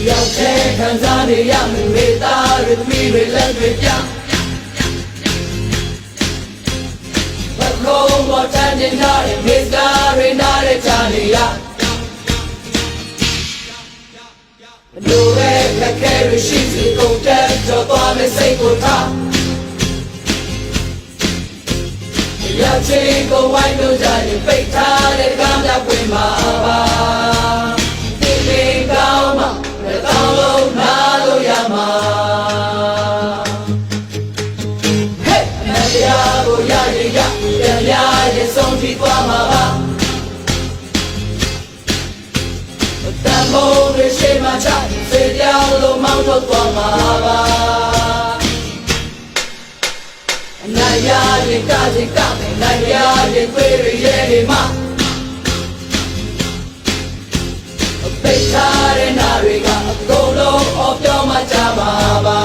ရောက်တဲ့ခံစားနေရမယ်မိသားတွေသမီးတွေလက်တွေပြဘကုံးပေါ်တန်းတင်ထားတဲ့မိသားတွေနားတဲ့ချာနေရလူပဲခက်ခဲရရှိစီကုန်တဲ့ကြော်သွားတဲ့စိတ်ကိုထားရောက်ချင်ကိုဝိုင်းလို့ကြရင်ပိတ်ထားတဲ့ကားများဝင်မှာပါဒီလေးကောင်းမှတောင်းလို့နားလို့ရမှာဟဲ့မတရားကိုရရင်ရပြန်ရရင်ဆုံးဖြတ်သွားမှာပါတန်ဖိုးတွေရှိမှချစေပြောင်းလို့မောင်းထုတ်သွားမှာပါနိုင်ရရင်ကချင်ကမယ်နိုင်ရရင်သွေးရရဲနေမှာပိတ်ထားတဲ့နာတွေကအကုန်လုံးအော်ပြောမှကြမှာပါ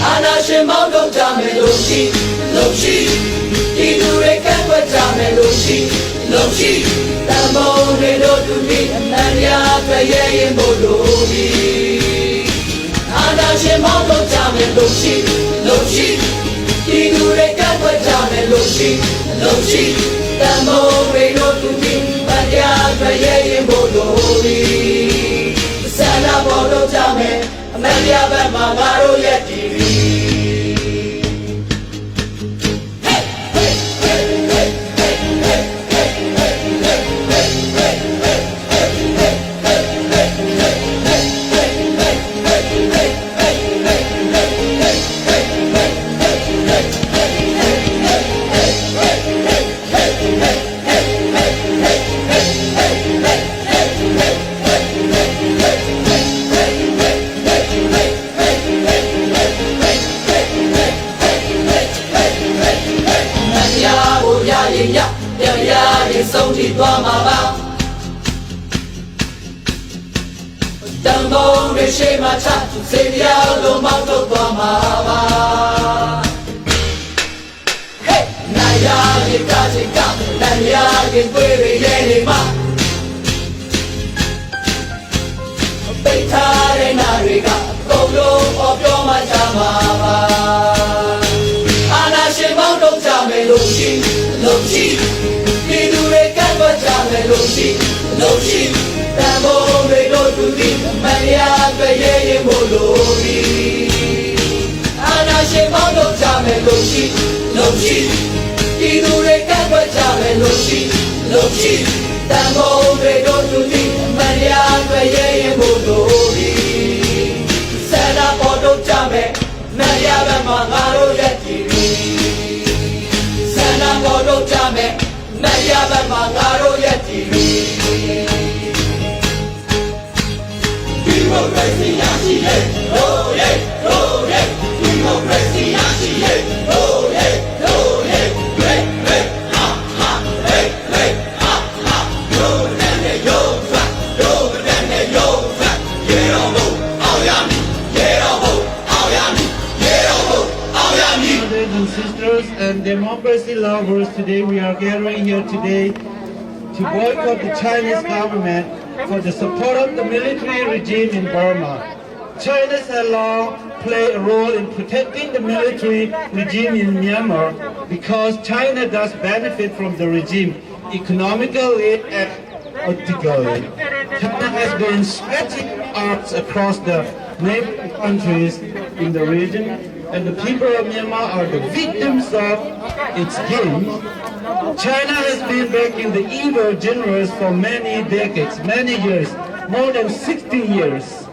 အာနာရှင်မောင်းထုတ်ကြမယ်လို့ရှိဒီသူတွေကန့်ကွက်ကြမယ်လို့ရှိတန်ဖိုးတွေတို့သူပြီးအနန္တရာတွေ့ရရင်မို့လို့ဒီအာနာရှင်မောင်းထုတ်ကြမယ်လို့ရှိဒီသူတွေကန့်ကွက်ကြမယ်လို့ရှိတန်ဖိုးတွေတို့သူပြီးအနန္တရာတွေ့ရရင်မို့လို့ဒီဆန္ဒပေါ်တော့ကြမယ်အနန္တရာဘက်မှာငါတို့ရဲ့တည်ပြီးဆုံးထိသွားမှာပါတန်ဖိုးတွေရှိမှချစေပြောင်းလို့မောင်းထုတ်သွားမှာပါဟဲ့နိုင်ရရင်ကချင်ကနိုင်ရရင်သွေးရရဲနေမှာပိတ်ထားတဲ့နာတွေကအကုန်လုံးအော်ပြောမှကြမှာပါအာနာရှင်မောင်းထုတ်ကြမယ်လို့ရှိဒီသူတွေကန့်ကွက်ကြမယ်လို့ရှိတန်ဖိုးတွေတို့သူပြီးမတရားတွေ့ရရင်မို့လို့ဒီအာနာရှင်မောင်းထုတ်ကြမယ်လို့ရှိဒီသူတွေကန့်ကွက်ကြမယ်လို့ရှိတန်ဖိုးတွေတို့သူပြီးမတရားတွေ့ရရင်မို့လို့ဒီဆန္ဒပေါ်တော့ကြမယ်မတရားဘက်မှာငါတို့ရဲ့ကြည်ဆန္ဒပေါ်တော့ကြမယ်မရဘက်မှာငါတို့ရဲ့ကြည်ဒီမိုကရေစီရရှိရဲ့ဟိုးရဲ့ဒီမိုကရေစီရရှိရဲ့ဟိုးရဲ့ဟာဟာဟေးဟာဟာယိုးတဲ့ယိုးထွက်ရေတော်ဘုံအောင်ရမည်ရေတော်ဘုံအောင်ရမည်ရေတော်ဘုံအောင်ရမည် Brothers and sisters and democracy lovers, today we are gathering here today to boycott the Chinese government for the support of the military regime in Burma. China has long played a role in protecting the military regime in Myanmar because China does benefit from the regime economically and politically. China has been stretching arms across the neighboring countries in the region, and the people of Myanmar are the victims of its games. China has been backing the evil generals for many decades, many years, more than 60 years.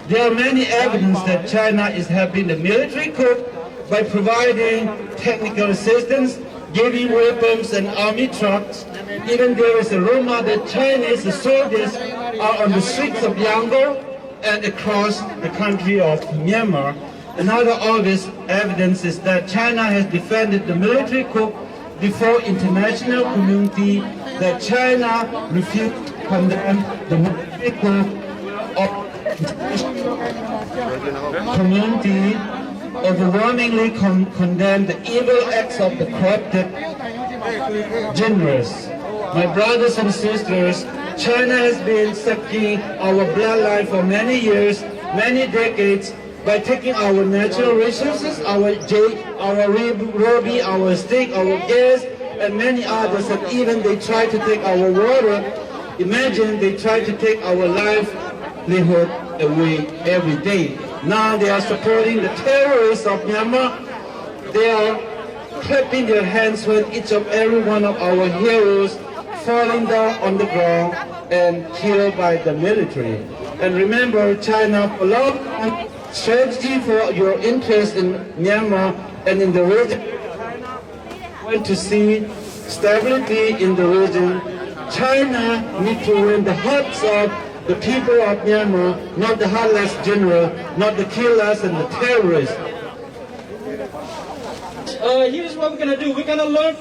There are many evidence that China is having a military coup by providing technical assistance, giving weapons and army trucks. Even there is a rumor that Chinese soldiers are on the streets of Yangon and across the country of Myanmar. Another obvious evidence is that China has defended the military coup before international community, that China refused to condemn the military coup of community overwhelmingly condemned the evil acts of the corrupted generals. My brothers and sisters, China has been sucking our bloodline for many years, many decades, by taking our natural resources, our jade, our ruby, our stick, our gas, and many others, and even they try to take our water. Imagine they try to take our livelihood away every day. Now they are supporting the terrorists of Myanmar. They are clapping their hands when each of every one of our heroes falling down on the ground and killed by the military. And remember, China followed a strategy for your interest in Myanmar and in the region. Want to see stability in the region. China needs to win the hearts of the people of Myanmar, not the heartless general, not the killers and the terrorists. Here's what we're going to do. We're going to learn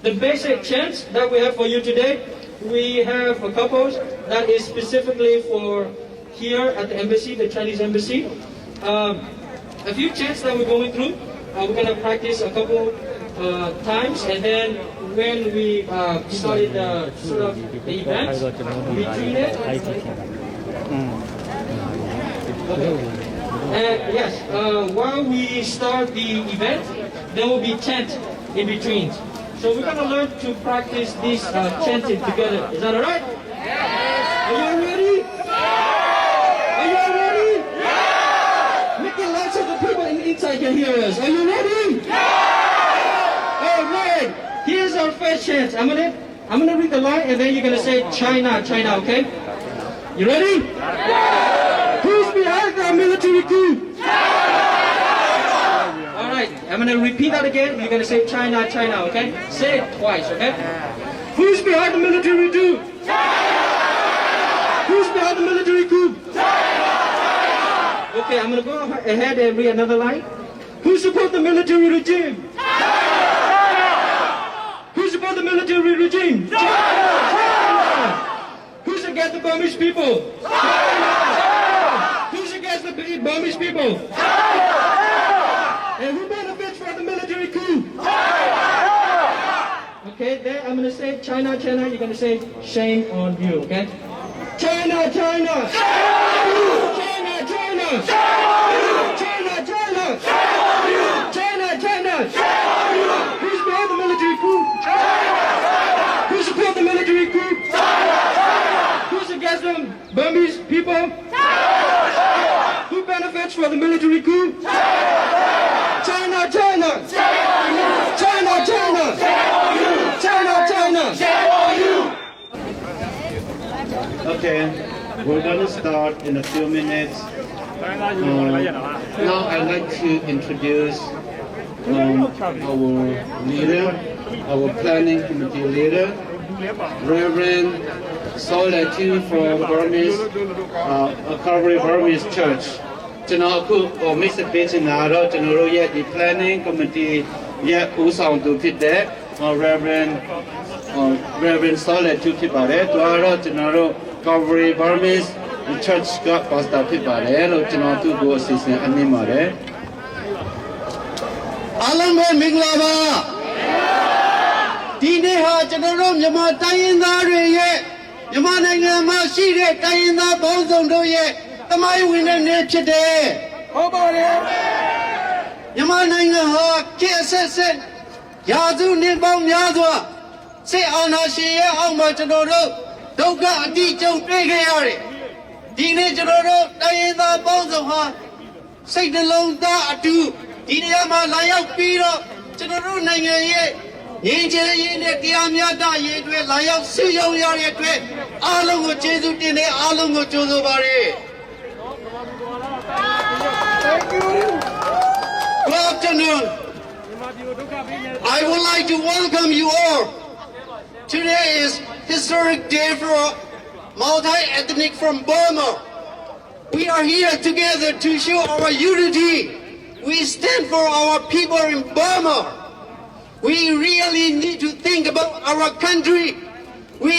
the basic chants that we have for you today. We have a couple that is specifically for here at the embassy, the Chinese embassy. A few chants that we're going through. We're going to practice a couple times, and then when we started the event, we treat it. Okay. And yes, while we start the event, there will be chant in between. So we're going to learn to practice this chanting together. Is that all right? Yes. Are you ready? Yes. Are you ready? Yes. Make it loud so the people inside can hear us. Are you ready? Yes. All right. Here's our first chant. I'm gonna read the line, and then you're gonna say China, China. Okay? You ready? Yes. Who's behind the military coup? I'm going to repeat that again. You're going to say China, China, okay? Say it twice, okay? Who's behind the military coup? China! Who's behind the military coup? China! Okay, I'm going to go ahead and read another line. Who support the military regime? China! Who support the military regime? China! Who's against the Burmese people? China! Who's against the Burmese people? China! And who benefits from the military coup? China! Okay, then I'm going to say China, China. You're going to say shame on you, okay? China, China! Shame on you! China, China! Shame on you! China, China! Shame on you! China, China! Shame on you! Who's behind the military coup? China! Who support the military coup? China! Who's against the Burmese people? China! Who benefits from the military coup? China, China! Shame on you! China, China! Shame on you! China, China! Shame on you! Okay, we're going to start in a few minutes. Now I'd like to introduce our leader, our planning committee leader, Reverend Solatu from Burmese, Calvary Burmese Church. ကျွန်တော်အခု message ပေးချင်တာတော့ကျွန်တော်တို့ရဲ့ဒီ planning committee ရဲ့ဦးဆောင်သူဖြစ်တဲ့ Reverend Solid ဖြစ်ပါတယ်သူကတော့ကျွန်တော်တို့ Calvary Burmese Church က pastor ဖြစ်ပါတယ်လို့ကျွန်တော်သူ့ကိုအစီအစဉ်အနှင်းပါတယ်အားလုံးပဲမင်္ဂလာပါဒီနေ့ဟာကျွန်တော်တို့မြန်မာတိုင်းရင်းသားတွေရဲ့မြန်မာနိုင်ငံမှာရှိတဲ့တိုင်းရင်းသားပေါင်းစုံတို့ရဲ့သမိုင်းဝင်တဲ့နေ့ဖြစ်တယ်ဟုတ်ပါတယ်မြန်မာနိုင်ငံဟာခေတ်အဆက်ဆက်ရာစုနှစ်ပေါင်းများစွာစစ်အာဏာရှင်ရဲ့အောက်မှာကျွန်တော်တို့ဒုက္ခအတိကျုံတွေ့ခဲ့ရတယ်ဒီနေ့ကျွန်တော်တို့တိုင်းရင်းသားပေါင်းစုံဟာစိတ်နှလုံးသားအတူဒီနေရာမှာလာရောက်ပြီးတော့ကျွန်တော်တို့နိုင်ငံရဲ့ငြိမ်းချမ်းရေးနဲ့တရားမျှတရေးအတွက်လာရောက်ဆင်းရဲရတဲ့အတွက်အားလုံးကိုကျေးဇူးတင်တဲ့အားလုံးကိုကြိုဆိုပါရစေ Good afternoon. I would like to welcome you all. Today is historic day for multi-ethnic from Burma. We are here together to show our unity. We stand for our people in Burma. We really need to think about our country. We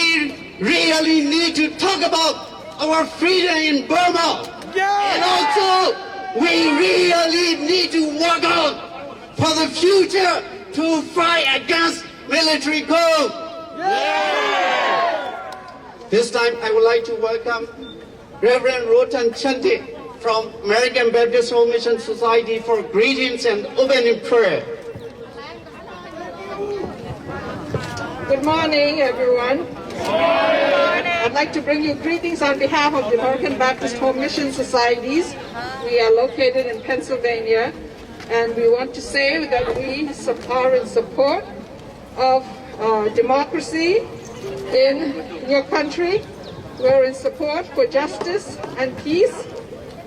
really need to talk about our freedom in Burma. And also, we really need to work out for the future to fight against military coup. This time I would like to welcome Reverend Rotan Chanti from American Baptist Home Mission Society for greetings and opening prayer. Good morning, everyone. I'd like to bring you greetings on behalf of the American Baptist Home Mission Societies. We are located in Pennsylvania, and we want to say that we are in support of democracy in your country. We're in support for justice and peace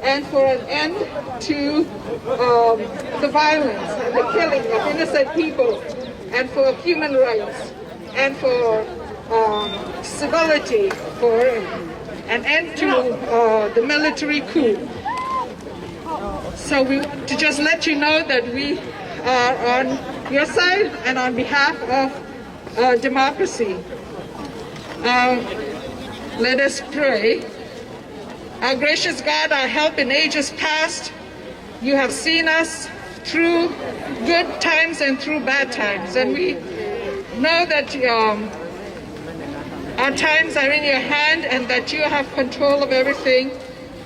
and for an end to the violence and the killing of innocent people, and for human rights, and for civility, for an end to the military coup. So we want to just let you know that we are on your side and on behalf of democracy. Let us pray. Our gracious God, our help in ages past, you have seen us through good times and through bad times, and we know that our times are in your hand and that you have control of everything.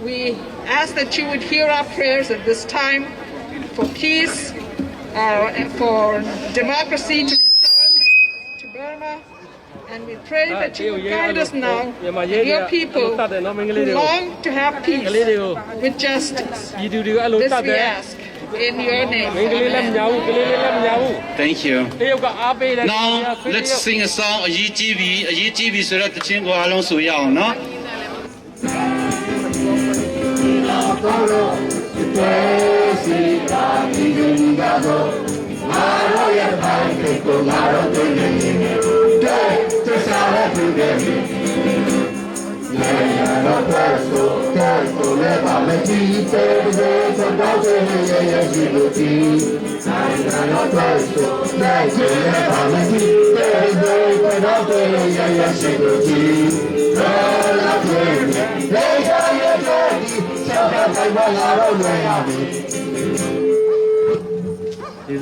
We ask that you would hear our prayers at this time for peace, and for democracy to return to Burma. And we pray that you will guide us now, your people who long to have peace with justice. This we ask in your name. Thank you. Now let's sing a song. အရေးကြီးပြီဆိုတော့တခြင်းကိုအားလုံးဆိုရအောင်နော်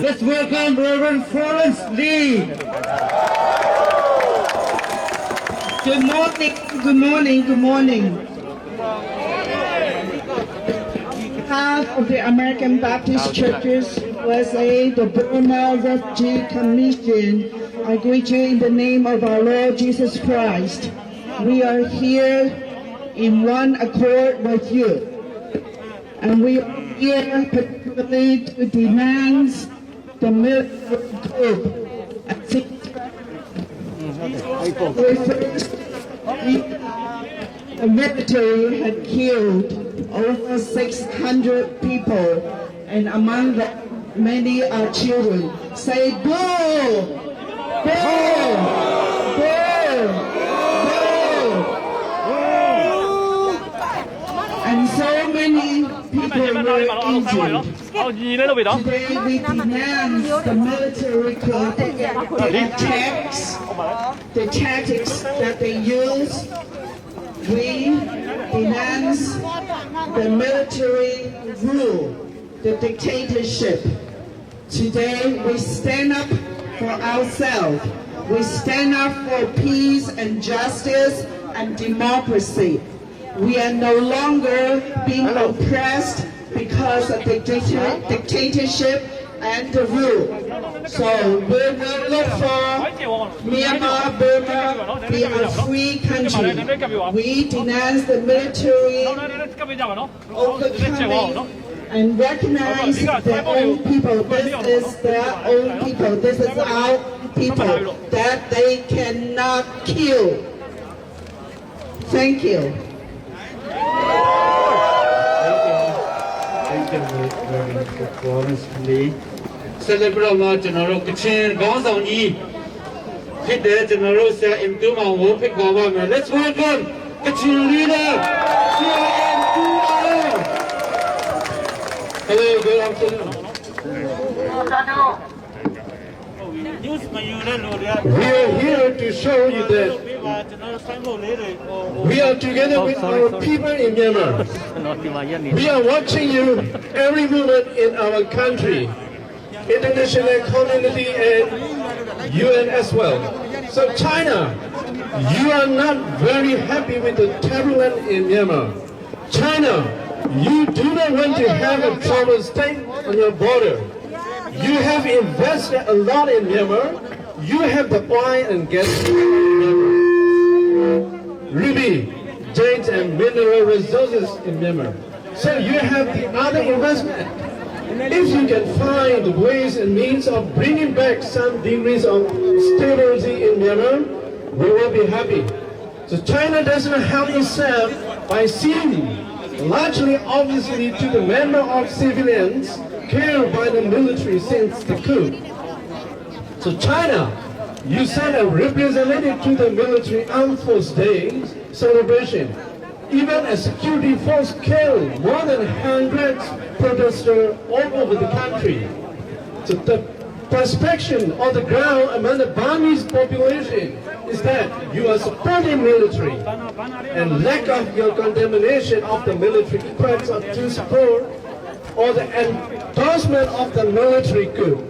Let's welcome Reverend Florence Lee. Good morning, good morning, good morning. On behalf of the American Baptist Churches USA, the Burma Refugee Commission, I greet you in the name of our Lord Jesus Christ. We are here in one accord with you. And we are here particularly to denounce the military coup. The military had killed over 600 people, and among them many are children. Say boo! Boo! Boo! Boo! And so many people were injured. Today we denounce the military coup, the tactics that they use. We denounce the military rule, the dictatorship. Today we stand up for ourselves. We stand up for peace and justice and democracy. We are no longer being oppressed because of the dictatorship and the rule. So we will look for Myanmar, Burma, be a free country. We denounce the military overcoming and recognize their own people. This is their own people. This is our people that they cannot kill. Thank you. Thank you, Reverend Florence Lee. Celebrate မှာကျွန်တော်တို့ကချင်ခေါင်းဆောင်ကြီးဖြစ်တဲ့ကျွန်တော်တို့ဆရာအင်တူမောင်ကိုဖိတ်ခေါ်ပါမယ် Let's welcome Kachin leader Hello, good afternoon. We are here to show you that we are together with our people in Myanmar. We are watching you every moment in our country, international community and UN as well. So China, you are not very happy with the turbulence in Myanmar. China, you do not want to have a trouble state on your border. You have invested a lot in Myanmar. You have the oil and gas in Myanmar. Ruby, jade and mineral resources in Myanmar. So you have the other investment. If you can find ways and means of bringing back some degrees of stability in Myanmar, we will be happy. So China doesn't help itself by seeing largely obviously to the Myanmar of civilians killed by the military since the coup. So China, you sent a representative to the military armed force day celebration. Even a security force killed more than 100 protesters all over the country. So the perception on the ground among the Burmese population is that you are supporting military, and lack of your condemnation of the military acts to support or the endorsement of the military coup.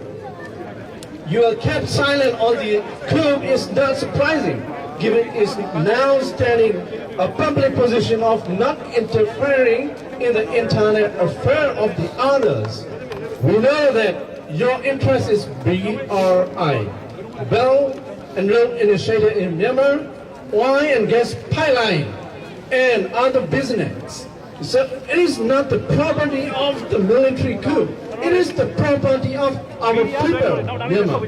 You are kept silent on the coup is not surprising, given its now standing a public position of not interfering in the internal affair of the others. We know that your interest is BRI, Belt and Road Initiative in Myanmar, oil and gas pipeline, and other business. So it is not the property of the military coup. It is the property of our people, Myanmar.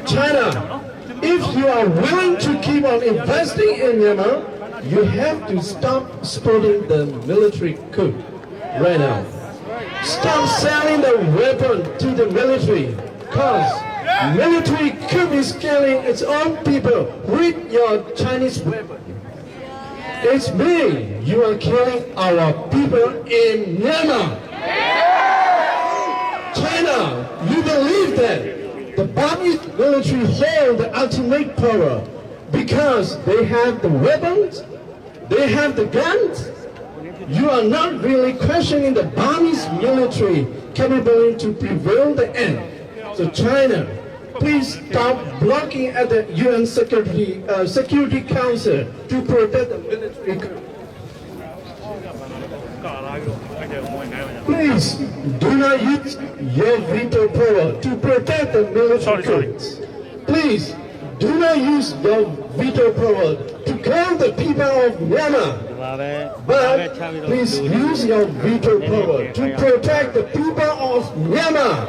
China, if you are willing to keep on investing in Myanmar, you have to stop supporting the military coup right now. Stop selling the weapon to the military, because military coup is killing its own people with your Chinese weapon. It's me, you are killing our people in Myanmar. China, you believe that the Burmese military hold the ultimate power because they have the weapons, they have the guns. You are not really questioning the Burmese military capability to prevail the end. So China, please stop blocking at the UN Security Council to protect the military. Please do not use your veto power to protect the military courts. Please do not use your veto power to kill the people of Myanmar. But please use your veto power to protect the people of Myanmar.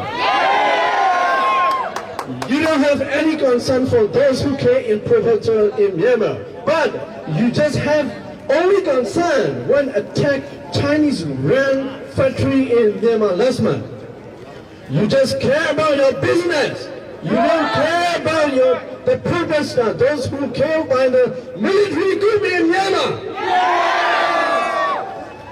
You don't have any concern for those who care in protector in Myanmar, but you just have only concern when attack Chinese-run factory in Myanmar last month. You just care about your business. You don't care about the protesters, those who killed by the military coup in Myanmar.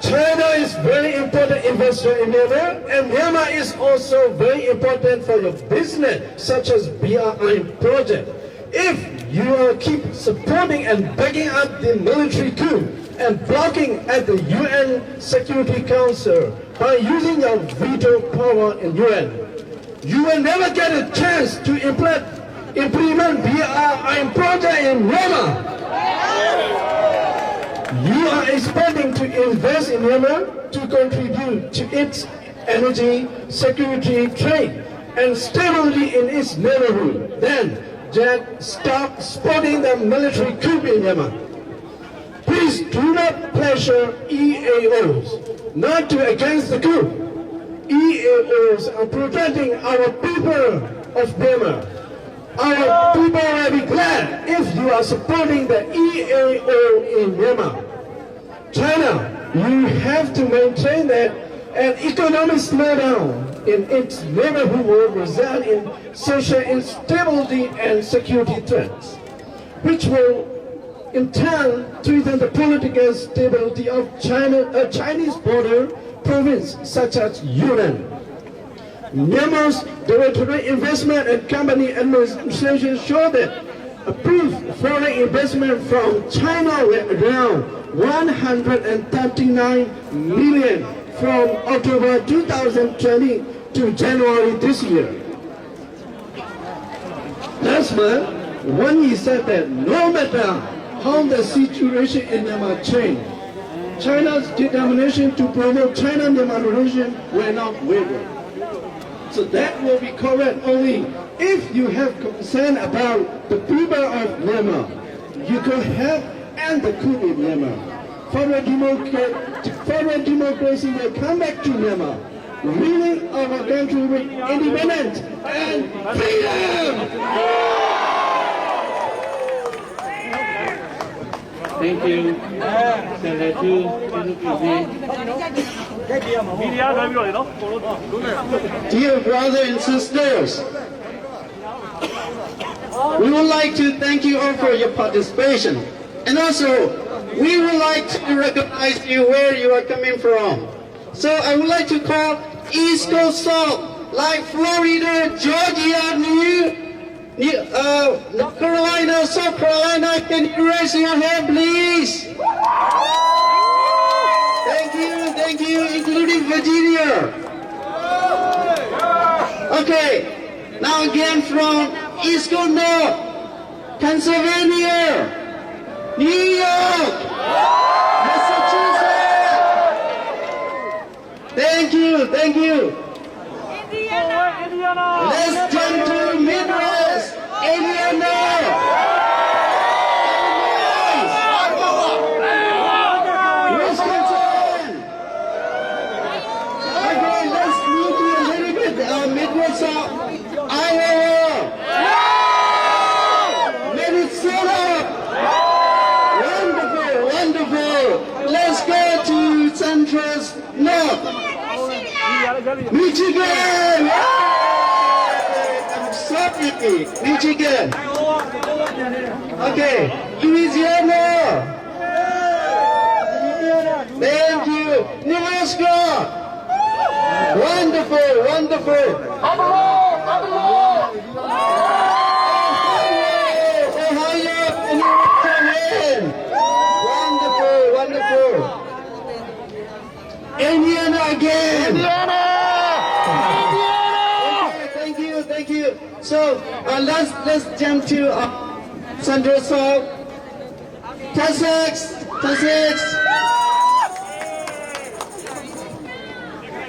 China is very important investor in Myanmar, and Myanmar is also very important for your business, such as BRI project. If you keep supporting and backing up the military coup and blocking at the UN Security Council by using your veto power in UN, you will never get a chance to implement BRI project in Myanmar. You are expecting to invest in Myanmar to contribute to its energy, security, trade, and stability in its neighborhood. Then just stop supporting the military coup in Myanmar. Please do not pressure EAOs not to against the coup. EAOs are protecting our people of Myanmar. Our people will be glad if you are supporting the EAO in Myanmar. China, you have to maintain that an economic slowdown in its neighborhood will result in social instability and security threats, which will in turn threaten the political stability of Chinese border province such as Yunnan. Myanmar's territorial investment and company administration show that approved foreign investment from China were around 139 million from October 2020 to January this year. Last month, when he said that no matter how the situation in Myanmar changed, China's determination to promote China-Myanmar relations will not waver. So that will be correct only if you have concern about the people of Myanmar. You can help end the coup in Myanmar. Federal democracy will come back to Myanmar. Ruling our country with independence and freedom! Thank you. Dear brothers and sisters, we would like to thank you all for your participation. And also, we would like to recognize you where you are coming from. So I would like to call East Coast South, like Florida, Georgia, North Carolina, South Carolina. Can you raise your hand, please? Thank you, including Virginia. Okay, now again from East Coast North, Pennsylvania, New York, Massachusetts. Thank you. Let's jump to Midwest, Indiana. Wisconsin. Okay, let's move to a little bit Midwest, Iowa. Minnesota. Wonderful. Let's go to Central North. Michigan! I'm sorry, Michigan. Okay, Louisiana. Thank you. Nebraska. Wonderful. Ohio. Wonderful. Indiana again. Thank you. So let's jump to Central South, Texas.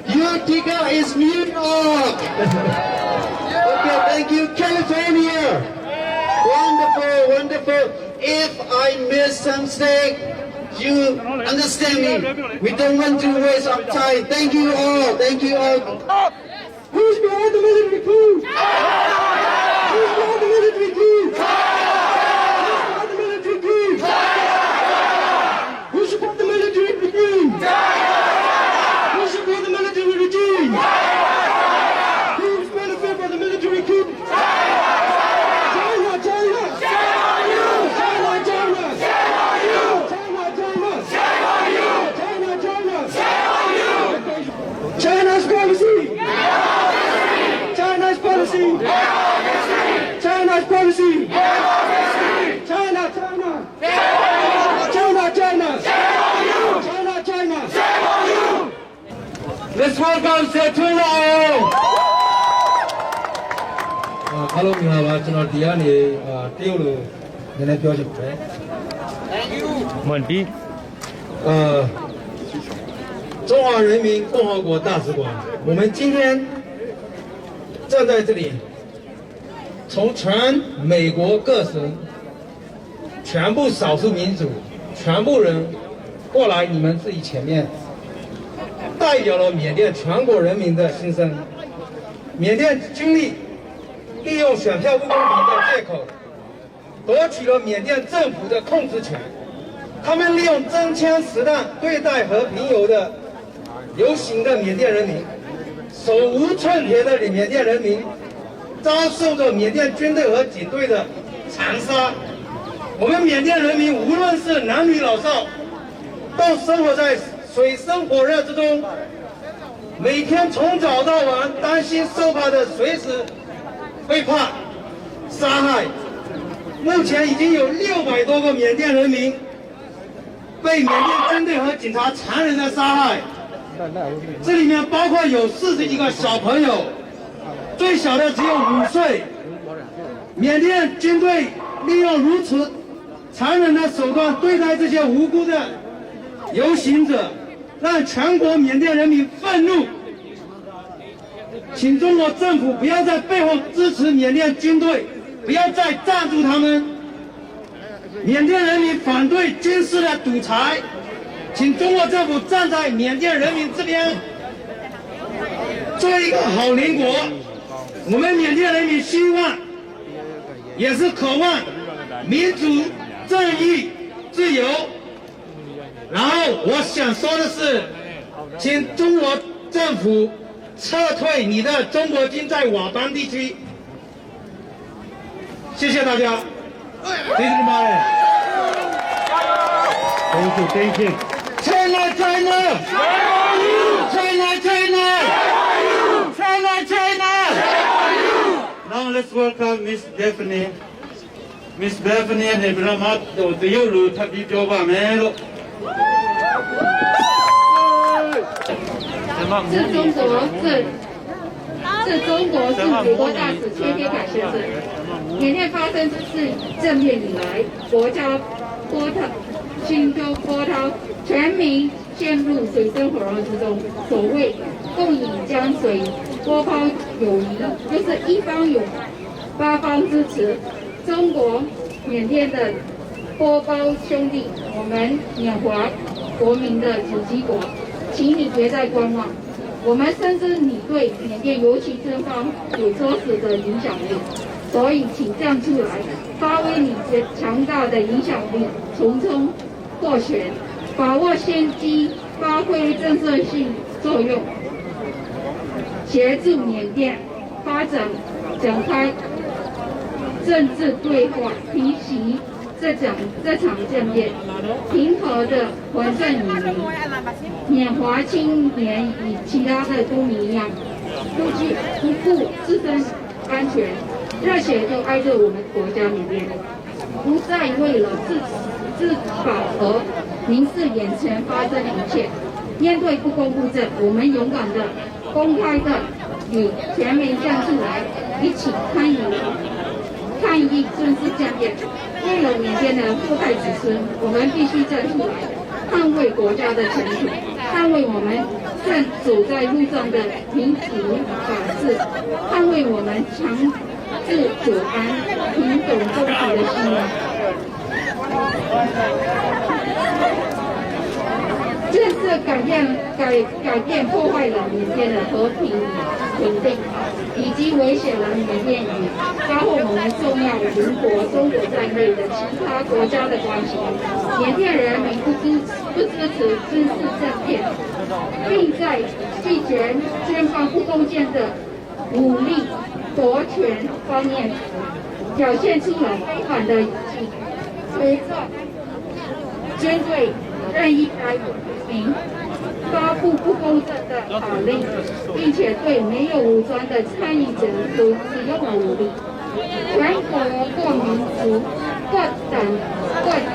Utica is New York. Okay, thank you, California. Wonderful. If I miss something, you understand me. We don't want to waste our time. Thank you all. Who's behind the military coup? Who's behind the military coup? Who support the military regime? Who support the military regime? Who's benefit from the military coup? China! Shame on you! China's policy! China! Let's welcome Setula. Hello မင်္ဂလာပါကျွန်တော်ဒီကနေတရုတ်လိုနည်းနည်းပြောချင်ပါတယ် Thank you မန်တီ中华人民共和国大使馆我们今天站在这里从全美国各省全部少数民族全部人过来你们自己前面代表了缅甸全国人民的心声缅甸军力利用选票不公平的借口夺取了缅甸政府的控制权他们利用真枪实弹对待和平游行的缅甸人民手无寸铁的缅甸人民遭受着缅甸军队和警队的残杀我们缅甸人民无论是男女老少都生活在水深火热之中每天从早到晚担心受怕的随时被怕杀害目前已经有600多个缅甸人民被缅甸军队和警察残忍的杀害这里面包括有40几个小朋友最小的只有5岁缅甸军队利用如此残忍的手段对待这些无辜的游行者，让全国缅甸人民愤怒。请中国政府不要在背后支持缅甸军队，不要再赞助他们。缅甸人民反对军事的独裁，请中国政府站在缅甸人民这边，做一个好邻国。我们缅甸人民希望，也是渴望民主、正义、自由。然后我想说的是，请中国政府撤退你的中国军在瓦邦地区。谢谢大家。Thank you. China, China! China, China! China, China! Now let's welcome Miss Daphne. Miss Daphne နဲ့ဗမာတို့တရုတ်လူထပ်ပြီးပြောပါမယ်လို့。致中国驻美国大使切天凯先生，缅甸发生之事政变以来，国家新州波涛，全民陷入水深火热之中。所谓共饮江水，波涛有谊，就是一方有八方支持。中国缅甸的波胞兄弟，我们缅华国民的子集国，请你别再观望。我们深知你对缅甸尤其这方有着实的影响力，所以请站出来，发挥你强大的影响力，从中获选，把握先机，发挥震慑性作用，协助缅甸发展，展开政治对话，平息这场政变，平和的还政于民。缅华青年与其他的公民一样，不顾自身安全，热血就爱着我们国家缅甸，不再为了自保而凝视眼前发生的一切。面对不公不正，我们勇敢的、公开的与全民站出来，一起抗议军事政变。为了缅甸的后代子孙，我们必须站出来，捍卫国家的前途，捍卫我们正走在路上的民主法治，捍卫我们长治久安、平等共处的希望。政策改变破坏了缅甸的和平稳定，以及危险了缅甸与包括我们重要邻国中国在内的其他国家的关系。缅甸人民不支持军事政变，并在拒绝军方不公正的武力夺权方面表现出了非凡的勇气。随着军队任意逮捕民，发布不公正的法令，并且对没有武装的参与者都使用了武力。全国各民族、各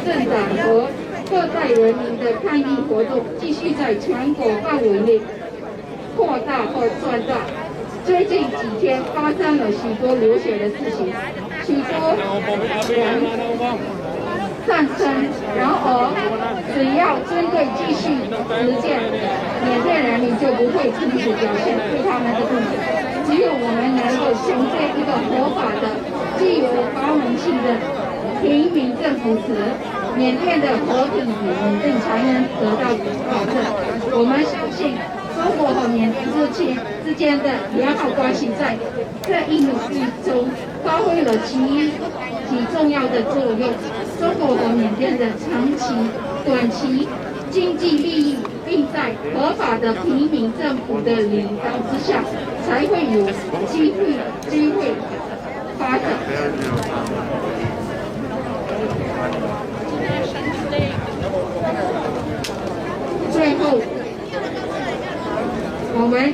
政党和各代人民的抗议活动继续在全国范围内扩大或壮大。最近几天发生了许多流血的事情，许多人战争。然而，只要军队继续实践，缅甸人民就不会停止表现对他们的不满。只有我们能够从这一个合法的、具有包容性的平民政府时，缅甸的和平与稳定才能得到保证。我们相信，中国和缅甸之间的良好关系在这一努力中发挥了极重要的作用。中国和缅甸的长期、短期经济利益，并在合法的平民政府的领导之下，才会有机会发展。最后，我们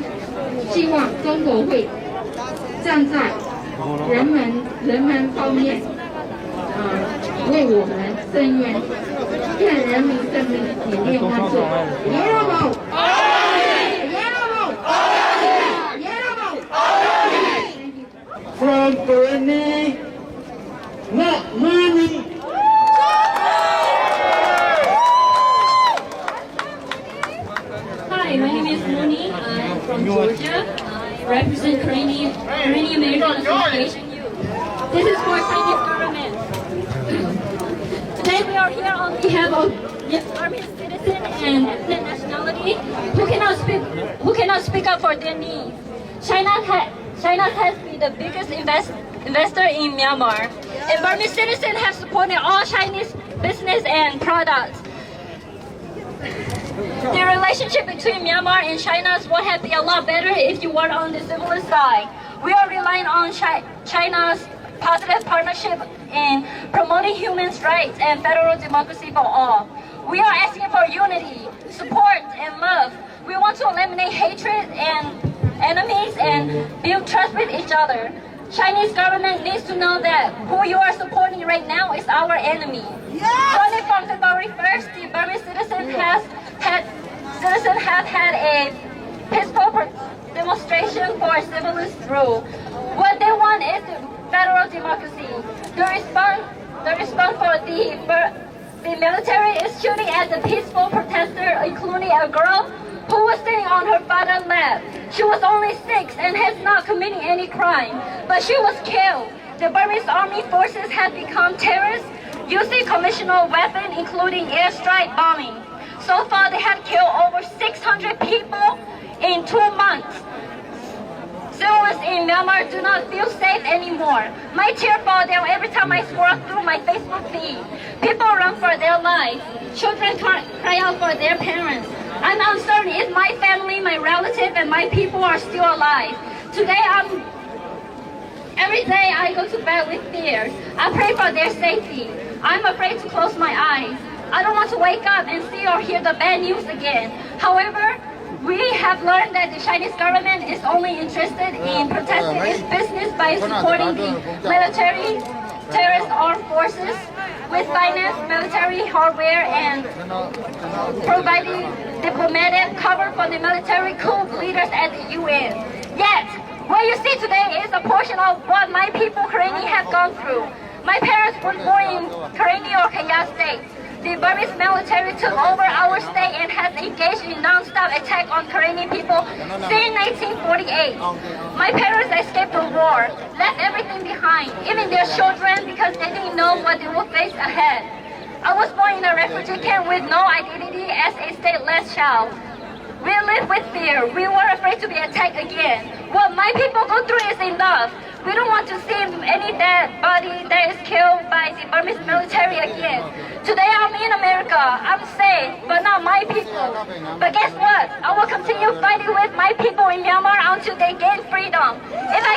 希望中国会站在人们方面，为我们伸冤，愿人民生命缅甸万岁！From Burundi, not Georgia. I represent Korean American Association Youth. This is for Chinese government. Today we are here on behalf of Vietnamese citizen and ethnic nationality who cannot speak up for their needs. China has been the biggest investor in Myanmar, and Burmese citizens have supported all Chinese business and products. The relationship between Myanmar and China would have been a lot better if you were on the civilist side. We are relying on China's positive partnership in promoting human rights and federal democracy for all. We are asking for unity, support, and love. We want to eliminate hatred and enemies and build trust with each other. Chinese government needs to know that who you are supporting right now is our enemy. Starting from February 1st, the Burmese citizens have had a peaceful demonstration for civilist rule. What they want is federal democracy. The response for the military is shooting at the peaceful protester, including a girl who was sitting on her father's lap. She was only 6 and has not committed any crime, but she was killed. The Burmese army forces have become terrorists using conventional weapons, including airstrike bombing. So far, they have killed over 600 people in 2 months. Civilians in Myanmar do not feel safe anymore. My tears fall down every time I scroll through my Facebook feed. People run for their lives. Children cry out for their parents. I'm uncertain if my family, my relatives, and my people are still alive. Every day I go to bed with fear. I pray for their safety. I'm afraid to close my eyes. I don't want to wake up and see or hear the bad news again. However, we have learned that the Chinese government is only interested in protecting its business by supporting the military, terrorist armed forces with finance, military hardware, and providing diplomatic cover for the military coup leaders at the UN. Yet, what you see today is a portion of what my people currently have gone through. My parents were born in Karenni or Kaya state. The Burmese military took over our state and has engaged in non-stop attack on Karenni people since 1948. My parents escaped the war, left everything behind, even their children, because they didn't know what they would face ahead. I was born in a refugee camp with no identity as a stateless child. We live with fear. We were afraid to be attacked again. What my people go through is enough. We don't want to see any dead body that is killed by the Burmese military again. Today I'm in America. I'm safe, but not my people. But guess what? I will continue fighting with my people in Myanmar until they gain freedom. If I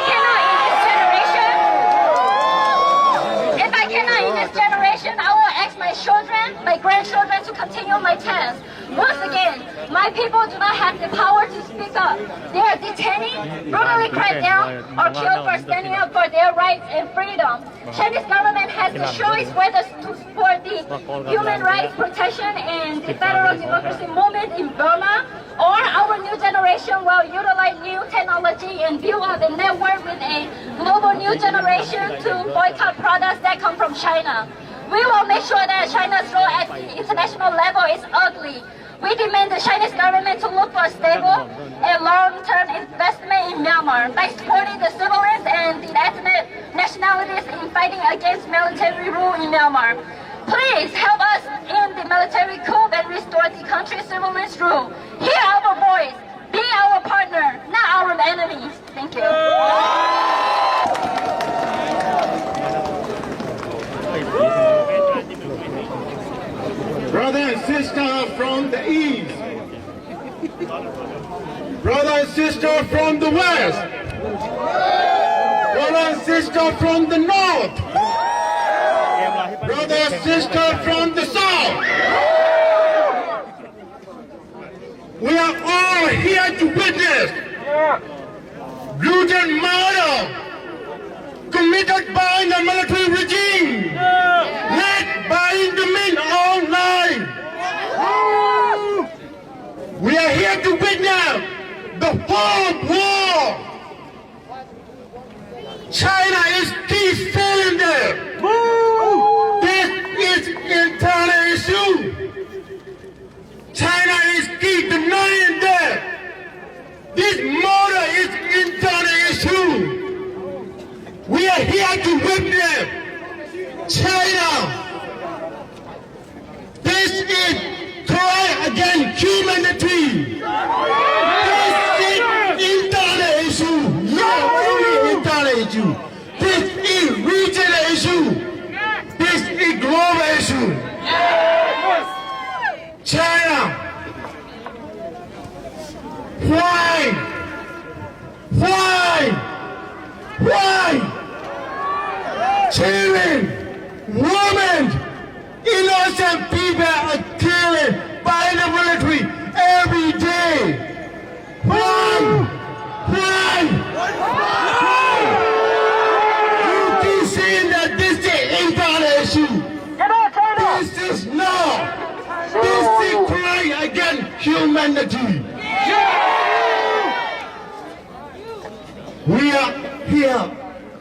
cannot in this generation, I will ask my children, my grandchildren to continue my task. Once again, my people do not have the power to speak up. They are detained, brutally cracked down, or killed for standing up for their rights and freedom. Chinese government has the choice whether to support the human rights protection and the federal democracy movement in Burma, or our new generation will utilize new technology and build up a network with a global new generation to boycott products that come from China. We will make sure that China's role at the international level is ugly. We demand the Chinese government to look for a stable and long-term investment in Myanmar by supporting the civilians and the ethnic nationalities in fighting against military rule in Myanmar. Please help us in the military coup and restore the country's civilians rule. Hear our voice. Be our partner, not our enemies. Thank you. Brother and sister from the east, brother and sister from the west, brother and sister from the north, brother and sister from the south. We are all here to witness brutal murder committed by the military regime, led by the men online. We are here to witness the whole war. China is keep failing there. This is internal issue. China is keep denying that. This murder is internal issue. We are here to whip them. China, this is crime against humanity. This is internal issue, not only internal issue. This is regional issue. This is global issue. China, why? Children, women, innocent people are killed by the military every day. Why? You keep saying that this is internal issue. This is not. This is crime against humanity. We are here,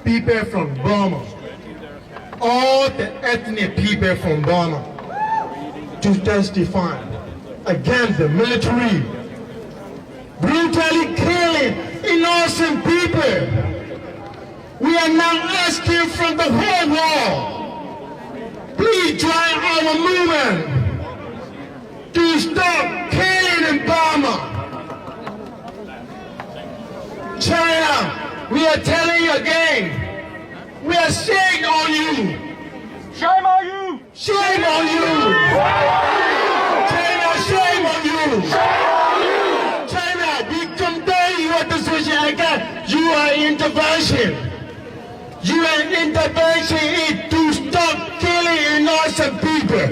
people from Burma, all the ethnic people from Burma, to testify against the military brutally killing innocent people. We are now asking from the whole world, please join our movement to stop killing in Burma. China, we are telling you again, we are shame on you. Shame on you. Shame on you. China, shame on you. China, we condemn your decision again. You are intervention. Your intervention is to stop killing innocent people.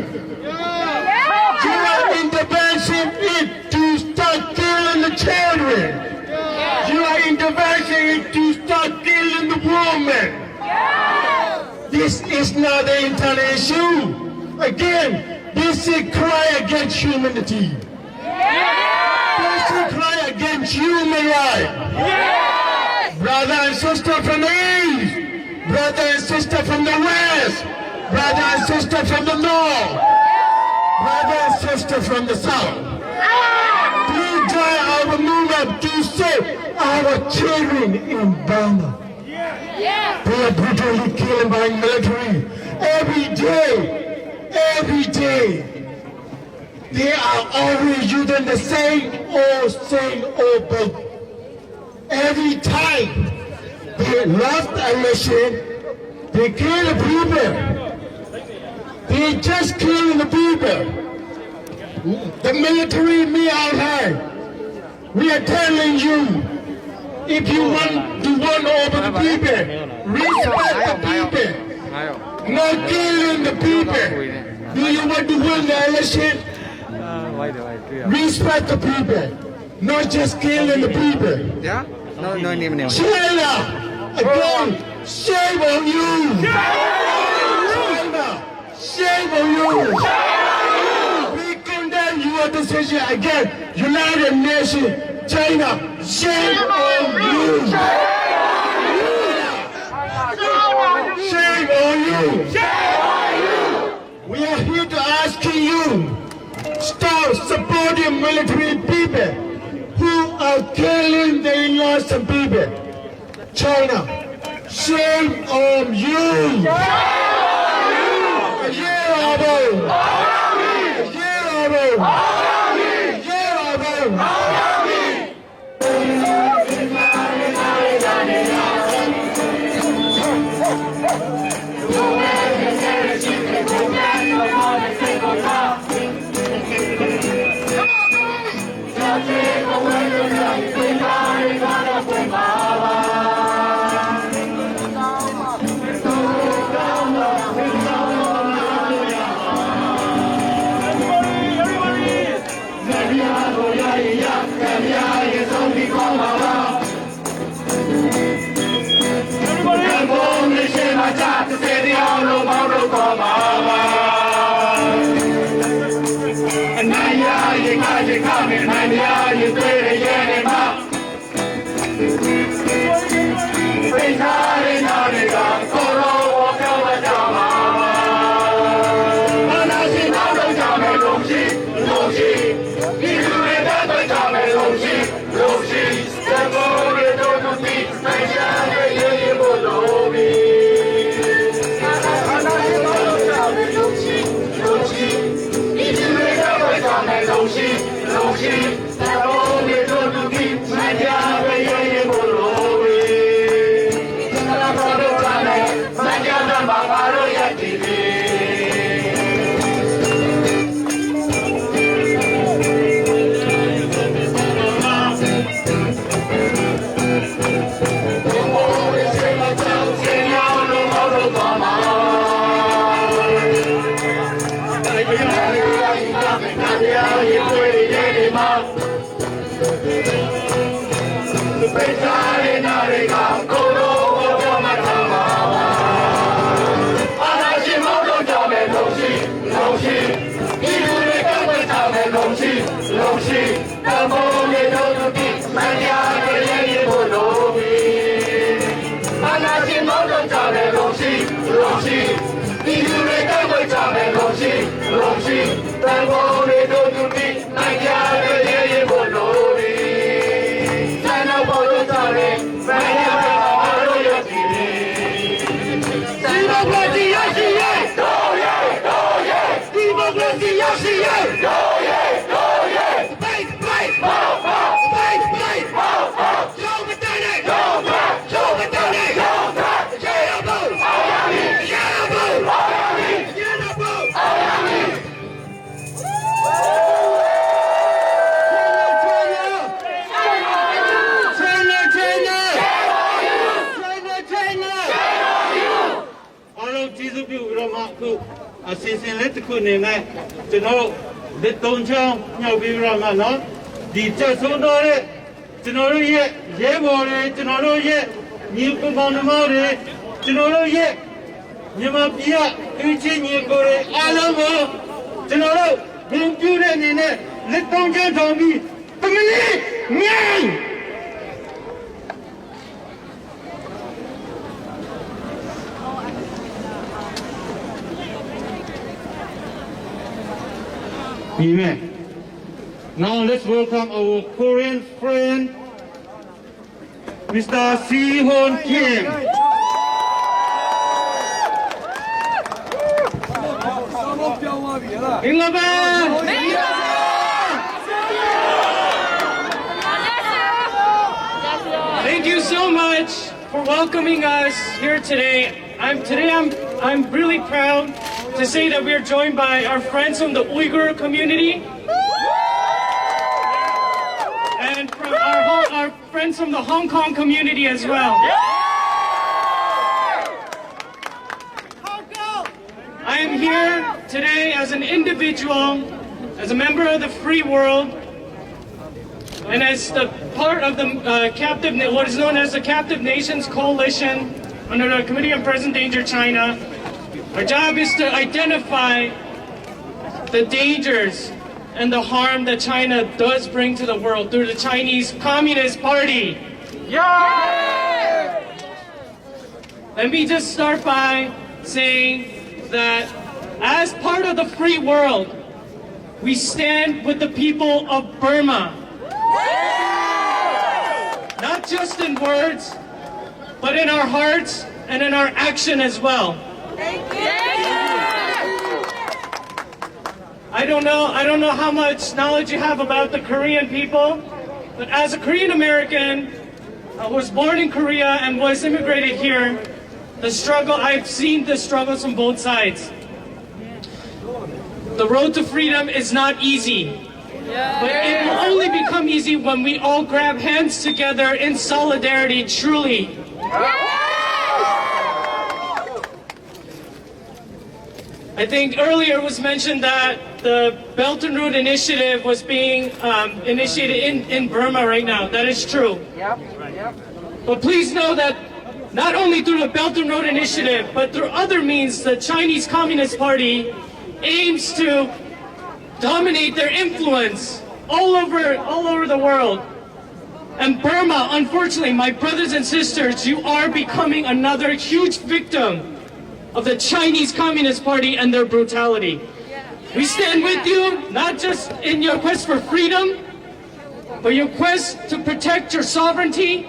Your intervention is to stop killing the children. Your intervention is to start killing the woman. This is not an internal issue. Again, this is crime against humanity. This is crime against human rights. Brother and sister from the east, brother and sister from the west, brother and sister from the north, brother and sister from the south. Please join our movement to save our children in Burma. They are brutally killed by military every day. They are always using the same old boat. Every time they lost a mission, they kill the people. They just killing the people. The military, me outside. We are telling you, if you want to win over the people, respect the people, not killing the people. Do you want to win the election? Respect the people, not just killing the people. China, again, shame on you. China, shame on you. We condemn your decision again. United Nations, China, shame on you. Shame on you. We are here to ask you, stop supporting military people who are killing the innocent people. China, shame on you. A year ago. Lucy, မယ်လုံရှိလုံရှိသဘောလေးတို့သူပြီးမတရားပဲရဲ့ဘုလိုဝေသဘောတို့ကလည်းမတရားတဲ့ဘာပါလို့ရည်တည်ပြီပိတ်ထားတဲ့နာတွေကကိုလိုဘောမထားပါအာနာရှင်မောင်းတော့ကြမယ်လုံရှိလုံရှိဒီလူတွေကဝတ်ထားမယ်လုံရှိလုံရှိတမောလေးတို့သူပြီးမတရားရဲ့ရေဘလိုပြီးအာနာရှင်မောင်းတော့ကြမယ်လုံရှိလုံရှိဒီလူတွေကဝတ်ထားမယ်လုံရှိလုံရှိတမောလေးတို့သူပြီးမတရားရဲ့ရေဘလိုအစီအစဉ်လေးတစ်ခုအနေနဲ့ကျွန်တော်လက်သုံးချောင်းညှောက်ပြီးတော့မှနော်ဒီချက်ဆုံးတော့တဲ့ကျွန်တော်တို့ရဲ့ရဲဘော်တွေကျွန်တော်တို့ရဲ့ညီကိုမောင်နှမတွေကျွန်တော်တို့ရဲ့မြန်မာပြည်အချင်းညီကိုတွေအားလုံးကိုကျွန်တော်တို့ဘုံပြတဲ့အနေနဲ့လက်သုံးချောင်းထောင်ပြီးတမလီမြိုင်Amen. Now let's welcome our Korean friend, Mr. Si-Hoon Kim. Thank you so much for welcoming us here today. I'm really proud to say that we are joined by our friends from the Uyghur community and from our friends from the Hong Kong community as well. I am here today as an individual, as a member of the free world, and as the part of the what is known as the Captive Nations Coalition under the Committee on Present Danger China. Our job is to identify the dangers and the harm that China does bring to the world through the Chinese Communist Party. Yeah! Let me just start by saying that as part of the free world, we stand with the people of Burma. Not just in words, but in our hearts and in our action as well. I don't know how much knowledge you have about the Korean people, but as a Korean American who was born in Korea and was immigrated here, I've seen the struggles from both sides. The road to freedom is not easy, but it will only become easy when we all grab hands together in solidarity, truly. I think earlier it was mentioned that the Belt and Road Initiative was being initiated in Burma right now. That is true. But please know that not only through the Belt and Road Initiative, but through other means, the Chinese Communist Party aims to dominate their influence all over the world. And Burma, unfortunately, my brothers and sisters, you are becoming another huge victim of the Chinese Communist Party and their brutality. We stand with you, not just in your quest for freedom, but your quest to protect your sovereignty.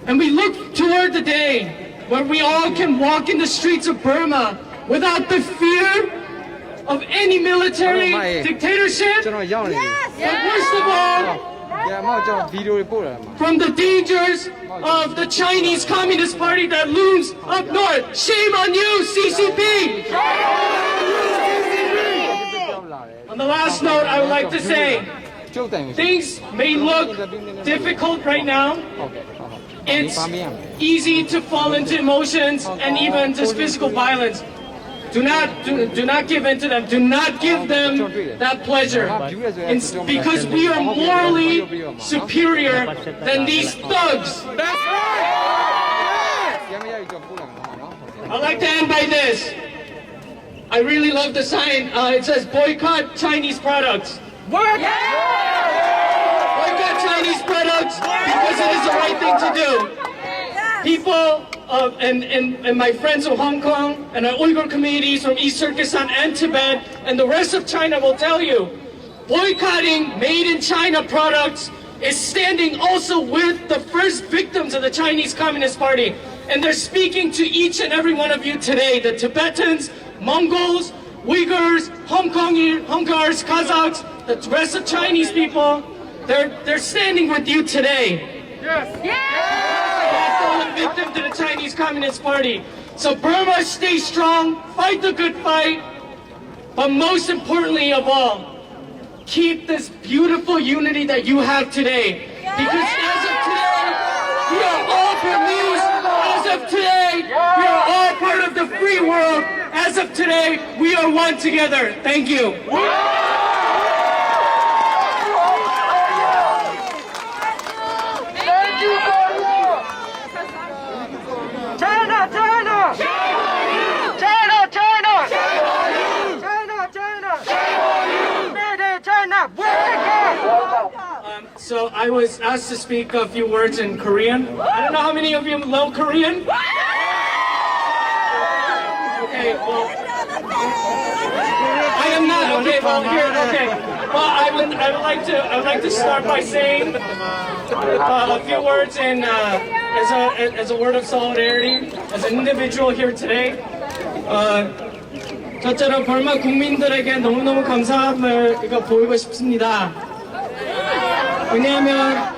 And we look toward the day where we all can walk in the streets of Burma without the fear of any military dictatorship. But worst of all, from the dangers of the Chinese Communist Party that looms up north. Shame on you, CCP! On the last note, I would like to say, things may look difficult right now. It's easy to fall into emotions and even just physical violence. Do not give in to them. Do not give them that pleasure. Because we are morally superior than these thugs. That's right! I'd like to end by this. I really love the sign. It says boycott Chinese products. Boycott Chinese products because it is the right thing to do. People and my friends of Hong Kong and our Uyghur communities from East Turkestan and Tibet and the rest of China will tell you, boycotting made in China products is standing also with the first victims of the Chinese Communist Party. And they're speaking to each and every one of you today, the Tibetans, Mongols, Uyghurs, Hong Kongers, Kazakhs, the rest of Chinese people, they're standing with you today. Yes! Fallen victim to the Chinese Communist Party. So Burma, stay strong, fight the good fight, but most importantly of all, keep this beautiful unity that you have today. Because as of today, we are all Burmese. As of today, we are all part of the free world. As of today, we are one together. Thank you. China, China! China, China! China, China! China, China! So I was asked to speak a few words in Korean. I don't know how many of you know Korean. Okay, well, I am not. Okay, well, here. Okay, well, I would like to start by saying a few words in as a word of solidarity, as an individual here today. 저처럼 벌마 국민들에게 너무너무 감사함을 보이고 싶습니다. 왜냐하면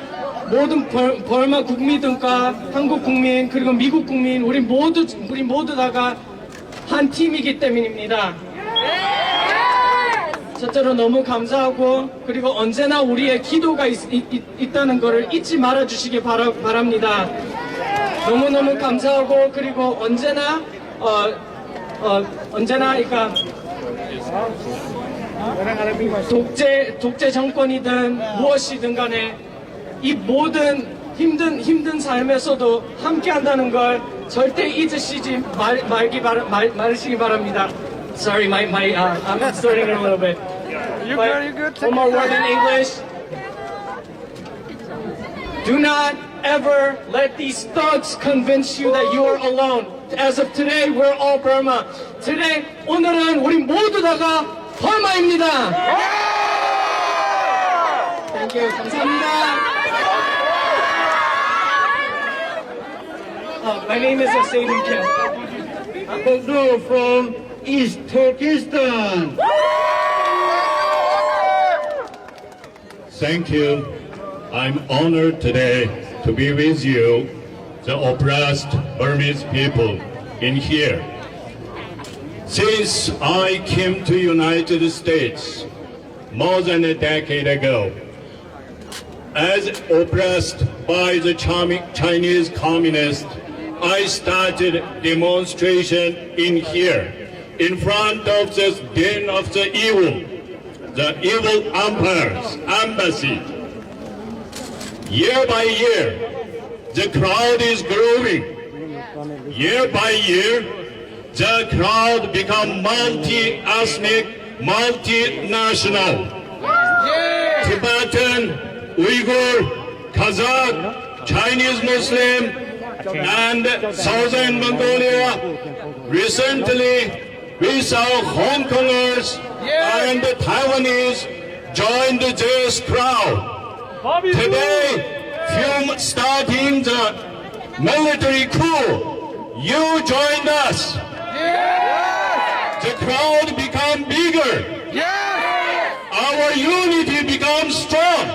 모든 벌마 국민들과 한국 국민 그리고 미국 국민 우리 모두 다가 한 팀이기 때문입니다. 첫째로 너무 감사하고 그리고 언제나 우리의 기도가 있다는 것을 잊지 말아 주시기 바랍니다. 너무너무 감사하고 그리고 언제나 그러니까 독재 정권이든 무엇이든 간에 이 모든 힘든 삶에서도 함께 한다는 걸 절대 잊으시지 말으시기 바랍니다. Sorry, I'm starting a little bit. You're very good. One more word in English. Do not ever let these thugs convince you that you are alone. As of today, we're all Burma. Today, 오늘은 우리 모두 다가 버마입니다. Thank you. 감사합니다. My name is Saeedin Kim. Abdul from East Turkestan. Thank you. I'm honored today to be with you, the oppressed Burmese people in here. Since I came to United States more than a decade ago, as oppressed by the Chinese communists, I started demonstration in here, in front of the den of the evil empire's embassy. Year by year, the crowd is growing. Year by year, the crowd become multi-ethnic, multinational. Tibetan, Uyghur, Kazakh, Chinese Muslim, and Southern Mongolia. Recently, we saw Hong Kongers and Taiwanese joined this crowd. Today, starting the military coup, you joined us. the crowd become bigger. Our unity becomes strong.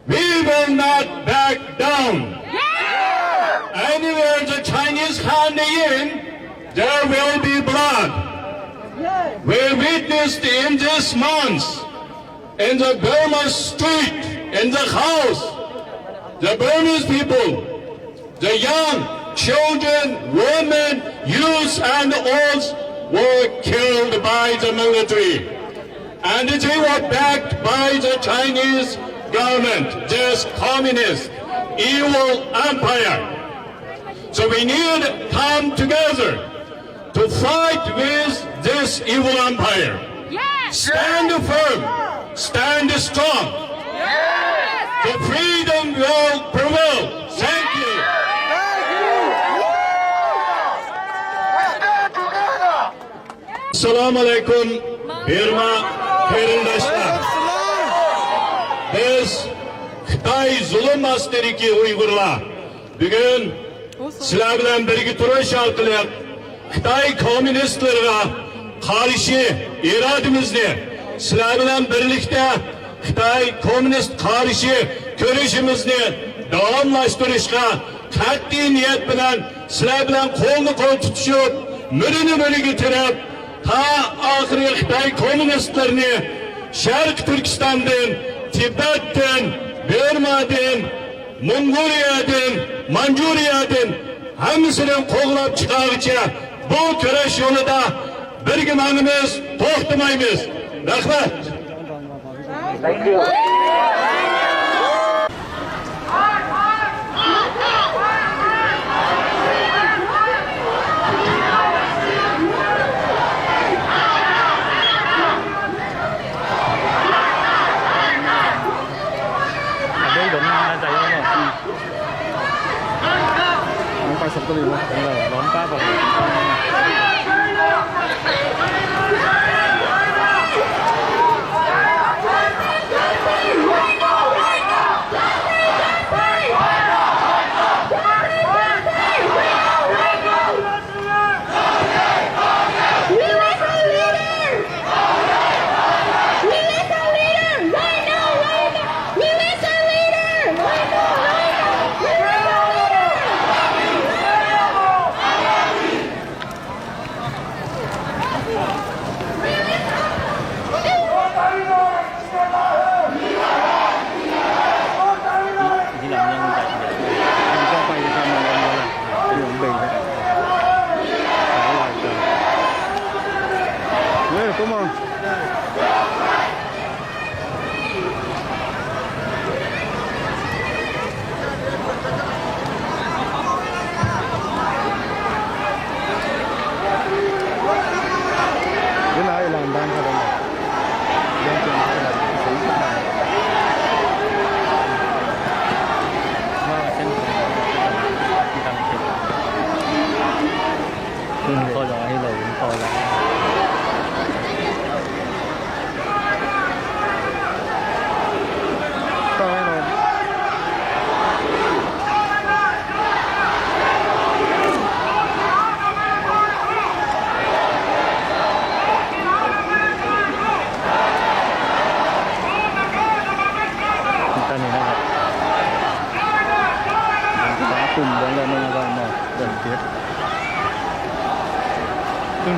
We will not back down. Anywhere the Chinese hand in, there will be blood. We witnessed in this month, in the Burma street, in the house, the Burmese people, the young, children, women, youth and old were killed by the military. And they were backed by the Chinese government, this communist, evil empire. So we need to come together to fight with this evil empire. Stand firm, stand strong. The freedom will prevail. Thank you. Assalamu alaikum, Burma qarindoshlar. Biz Xitoy zulm ostidagi Uyg'urlar bugun sizlar bilan birga turish orqali Xitoy kommunistlariga qarshi irodamizni sizlar bilan birlikda Xitoy kommunist qarshi kurashimizni davomlashtirishga qat'iy niyat bilan sizlar bilan qo'lni-qo'l tutishib, mirini-miriga tirab, ta oxiri Xitoy kommunistlarini Sharq Turkistondan, Tibetdan, Burmadan, Mongoliyadan, Manjuriyadan hammasini qo'g'lab chiqarguncha bu kurash yo'lida birga mangimiz, to'xtamaymiz. Rahmat. Thank you. Quay sập cái gì mà đón ta vào. Come on. Cái này làm đang thôi đây. Đang trên cái là sử dụng này. Coi là hay là cũng coi là.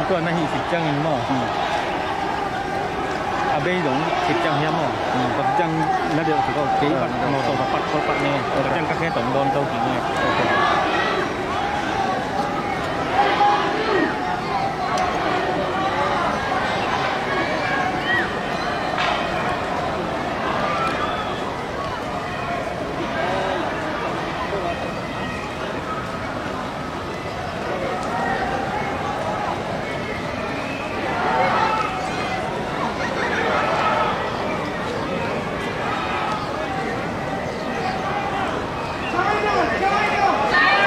Có này thịt trăng mà, à bây giờ thịt trăng heo mà, thịt trăng nó được thì có cái bát màu tàu bát này, thịt trăng các cái tổng đòn tàu chỉ này. China!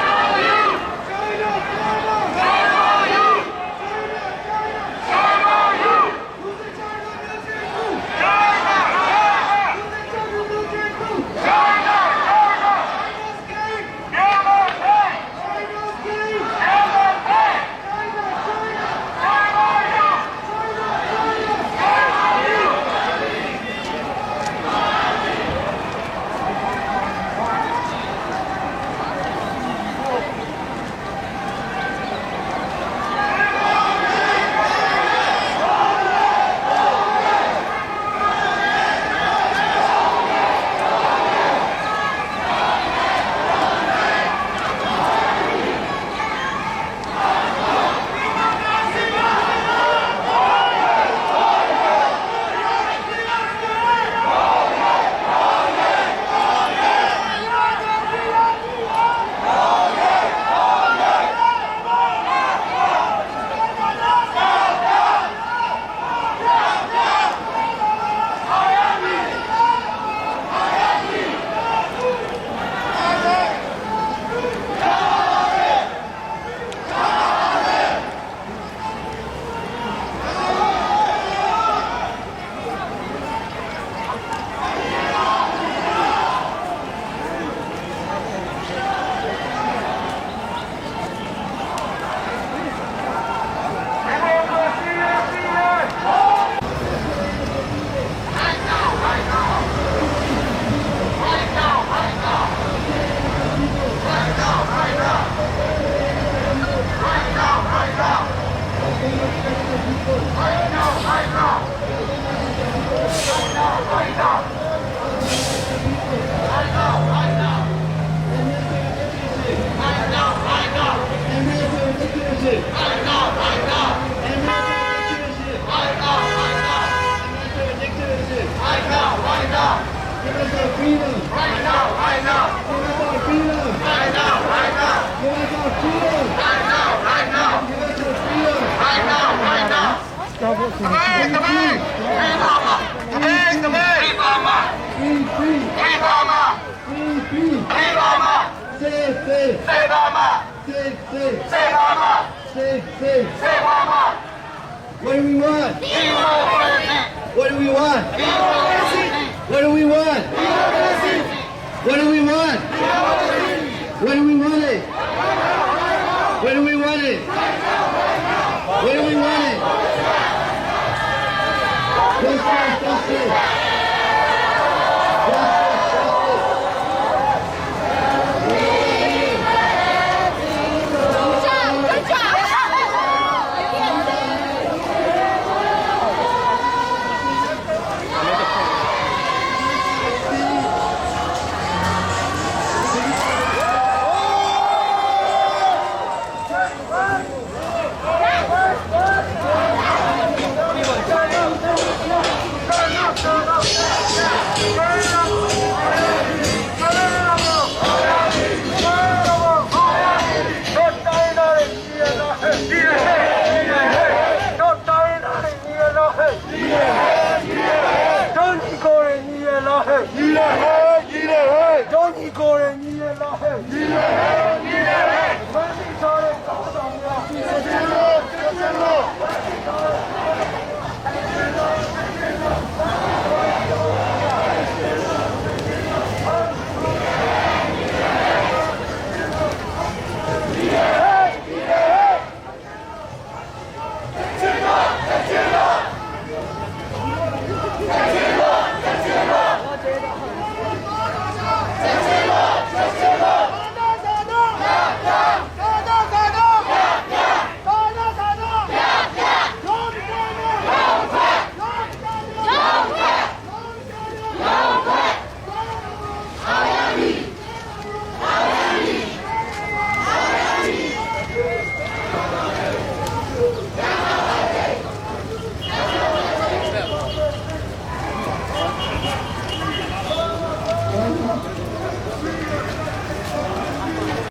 What do we want? What do we want? What do we want? What do we want? What do we want it? What do we want it? What do we want it? Justice, justice.